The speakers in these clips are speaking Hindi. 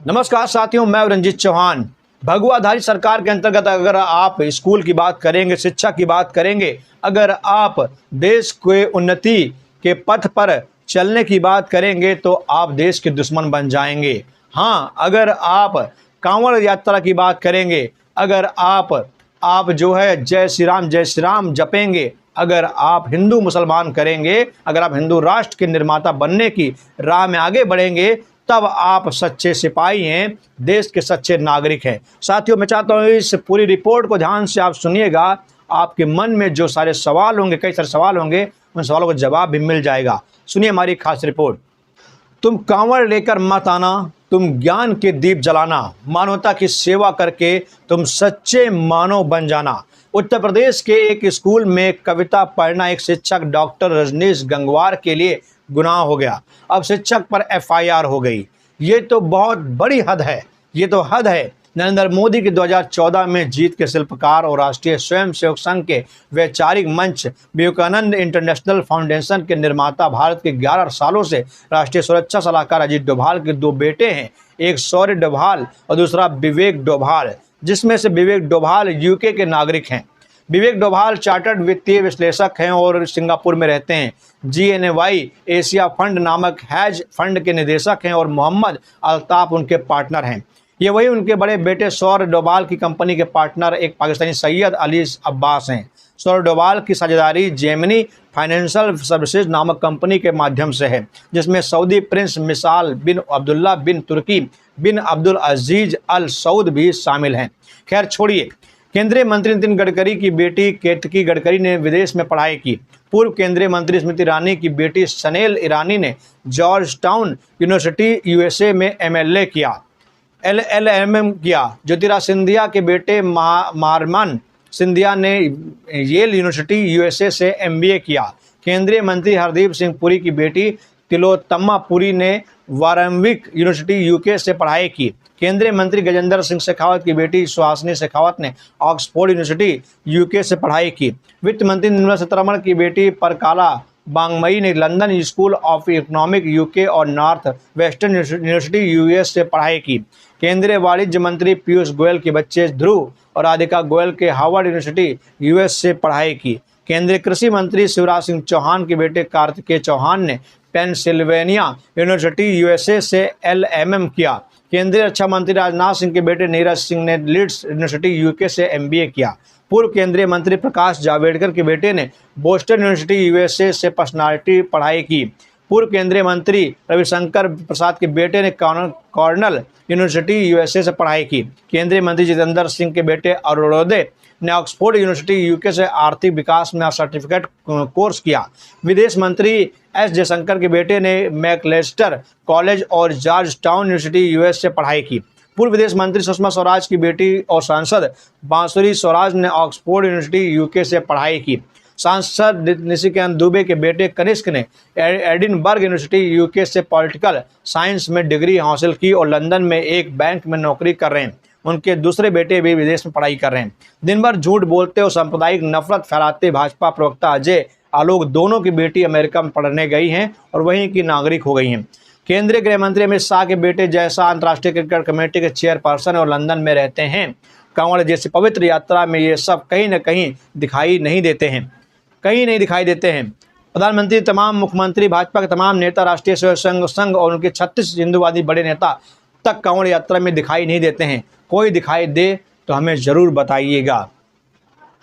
नमस्कार साथियों, मैं रंजीत चौहान। भगवाधारी सरकार के अंतर्गत अगर आप स्कूल की बात करेंगे, शिक्षा की बात करेंगे, अगर आप देश के उन्नति के पथ पर चलने की बात करेंगे तो आप देश के दुश्मन बन जाएंगे। हाँ, अगर आप कांवड़ यात्रा की बात करेंगे, अगर आप जो है जय श्री राम जपेंगे, अगर आप हिंदू मुसलमान करेंगे, अगर आप हिंदू राष्ट्र के निर्माता बनने की राह में आगे बढ़ेंगे, तब आप सच्चे सिपाही हैं, देश के सच्चे नागरिक हैं। साथियों, मैं चाहता हूँ इस पूरी रिपोर्ट को ध्यान से आप सुनिएगा। आपके मन में जो सारे सवाल होंगे, कई सारे सवाल होंगे, उन सवालों का जवाब भी मिल जाएगा। सुनिए हमारी खास रिपोर्ट। तुम कांवड़ लेकर मत आना, तुम ज्ञान के दीप जलाना, मानवता की सेवा करके तुम सच्चे मानव बन जाना। उत्तर प्रदेश के एक स्कूल में कविता पढ़ना एक शिक्षक डॉक्टर रजनीश गंगवार के लिए गुनाह हो गया। अब शिक्षक पर एफआईआर हो गई। ये तो बहुत बड़ी हद है, ये तो हद है। नरेंद्र मोदी के 2014 में जीत के शिल्पकार और राष्ट्रीय स्वयंसेवक संघ के वैचारिक मंच विवेकानंद इंटरनेशनल फाउंडेशन के निर्माता, भारत के 11 सालों से राष्ट्रीय सुरक्षा सलाहकार अजीत डोभाल के 2 बेटे हैं, एक शौर्य डोभाल और दूसरा विवेक डोभाल, जिसमें से विवेक डोभाल यूके के नागरिक हैं। विवेक डोभाल चार्टर्ड वित्तीय विश्लेषक हैं और सिंगापुर में रहते हैं। जीएनवाई एशिया फंड नामक हैज फंड के निदेशक हैं और मोहम्मद अल्ताफ उनके पार्टनर हैं। ये वही उनके बड़े बेटे सौर डोभाल की कंपनी के पार्टनर एक पाकिस्तानी सैयद अली अब्बास हैं। सौर डोभाल की साझेदारी जेमिनी फाइनेंशियल सर्विसेज नामक कंपनी के माध्यम से है, जिसमें सऊदी प्रिंस मिसाल बिन अब्दुल्ला बिन तुर्की बिन अब्दुल अजीज अल सऊद भी शामिल हैं। खैर छोड़िए। केंद्रीय मंत्री नितिन गडकरी की बेटी केतकी गडकरी ने विदेश में पढ़ाई की। पूर्व केंद्रीय मंत्री स्मृति ईरानी की बेटी सनेल ईरानी ने जॉर्ज टाउन यूनिवर्सिटी यूएसए में एमएलए किया, एलएलएम किया। ज्योतिराज सिंधिया के बेटे मारमन सिंधिया ने येल यूनिवर्सिटी यूएसए से एमबीए किया। केंद्रीय मंत्री हरदीप सिंह पुरी की बेटी तिलोत्तमा पुरी ने वाराणसी यूनिवर्सिटी यूके से पढ़ाई की। केंद्रीय मंत्री गजेंद्र सिंह शेखावत की बेटी सुहासिनी शेखावत ने ऑक्सफोर्ड यूनिवर्सिटी यूके से पढ़ाई की। वित्त मंत्री निर्मला सीतारमण की बेटी परकाला बांगमई ने London school of economic UK और नॉर्थ वेस्टर्न यूनिवर्सिटी यूएस से पढ़ाई की। केंद्रीय वाणिज्य मंत्री पीयूष गोयल के बच्चे ध्रुव और राधिका गोयल के हार्वर्ड यूनिवर्सिटी यूएस से पढ़ाई की। केंद्रीय कृषि मंत्री शिवराज सिंह चौहान के बेटे कार्तिकेय चौहान ने पेंसिल्वेनिया यूनिवर्सिटी यूएसए से एलएमएम किया। केंद्रीय रक्षा मंत्री राजनाथ सिंह के बेटे नीरज सिंह ने लीड्स यूनिवर्सिटी यूके से एमबीए किया। पूर्व केंद्रीय मंत्री प्रकाश जावड़ेकर के बेटे ने बोस्टन यूनिवर्सिटी यूएसए से पर्सनालिटी पढ़ाई की। पूर्व केंद्रीय मंत्री रविशंकर प्रसाद के बेटे ने कॉर्नेल यूनिवर्सिटी यूएसए से पढ़ाई की। केंद्रीय मंत्री जितेंद्र सिंह के बेटे अरुणोदय ने ऑक्सफोर्ड यूनिवर्सिटी यूके से आर्थिक विकास में सर्टिफिकेट कोर्स किया। विदेश मंत्री एस जयशंकर के बेटे ने मैकलेस्टर कॉलेज और जॉर्ज टाउन यूनिवर्सिटी यूएस से पढ़ाई की। पूर्व विदेश मंत्री सुषमा स्वराज की बेटी और सांसद बांसुरी स्वराज ने ऑक्सफोर्ड यूनिवर्सिटी यूके से पढ़ाई की। सांसद निशिकांत दुबे के बेटे कनिष्क ने एडिनबर्ग यूनिवर्सिटी यूके से पॉलिटिकल साइंस में डिग्री हासिल की और लंदन में एक बैंक में नौकरी कर रहे हैं। उनके दूसरे बेटे भी विदेश में पढ़ाई कर रहे हैं। दिन भर झूठ बोलते और सांप्रदायिक नफरत फैलाते भाजपा प्रवक्ता अजय आलोक दोनों की बेटी अमेरिका में पढ़ने गई हैं और वहीं की नागरिक हो गई हैं। केंद्रीय गृह मंत्री अमित शाह के बेटे जयशाह अंतर्राष्ट्रीय क्रिकेट कमेटी के चेयरपर्सन और लंदन में रहते हैं। कांवड़ जैसी पवित्र यात्रा में ये सब कहीं न कहीं दिखाई नहीं देते हैं, कहीं नहीं दिखाई देते हैं। प्रधानमंत्री, तमाम मुख्यमंत्री, भाजपा के तमाम नेता, राष्ट्रीय स्वयंसेवक संघ और उनके 36 हिंदूवादी बड़े नेता तक कांवड़ यात्रा में दिखाई नहीं देते हैं। कोई दिखाई दे तो हमें ज़रूर बताइएगा।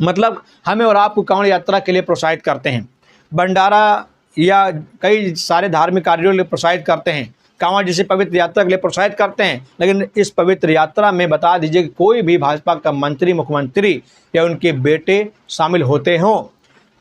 मतलब हमें और आपको कांवड़ यात्रा के लिए प्रोत्साहित करते हैं, भंडारा या कई सारे धार्मिक कार्यों के लिए प्रोत्साहित करते हैं, कांवड़ जैसी पवित्र यात्रा के लिए प्रोत्साहित करते हैं, लेकिन इस पवित्र यात्रा में बता दीजिए कि कोई भी भाजपा का मंत्री, मुख्यमंत्री या उनके बेटे शामिल होते हों।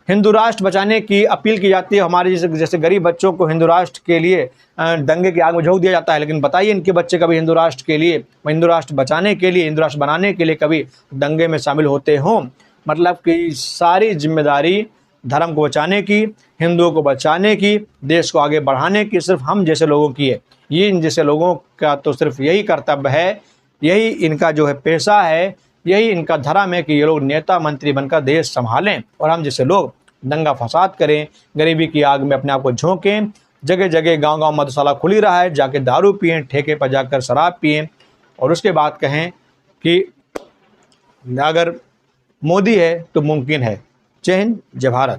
हिंदू राष्ट्र बचाने की अपील की जाती है। हमारे जैसे गरीब बच्चों को हिंदू राष्ट्र के लिए दंगे की आग में झोंक दिया जाता है, लेकिन बताइए इनके बच्चे कभी हिंदू राष्ट्र के लिए, हिंदू राष्ट्र बचाने के लिए, हिंदू राष्ट्र बनाने के लिए कभी दंगे में शामिल होते हों। मतलब कि सारी जिम्मेदारी धर्म को बचाने की, हिंदुओं को बचाने की, देश को आगे बढ़ाने की सिर्फ हम जैसे लोगों की है। ये इन जैसे लोगों का तो सिर्फ यही कर्तव्य है, यही इनका जो है पेशा है, यही इनका धर्म है कि ये लोग नेता मंत्री बनकर देश संभालें और हम जैसे लोग दंगा फसाद करें, गरीबी की आग में अपने आप को झोंकें, जगह जगह गांव-गांव मधुशाला खुल ही रहा है, जाके दारू पिएं, ठेके पर जाकर शराब पिएं और उसके बाद कहें कि अगर मोदी है तो मुमकिन है। जय हिंद, जय भारत।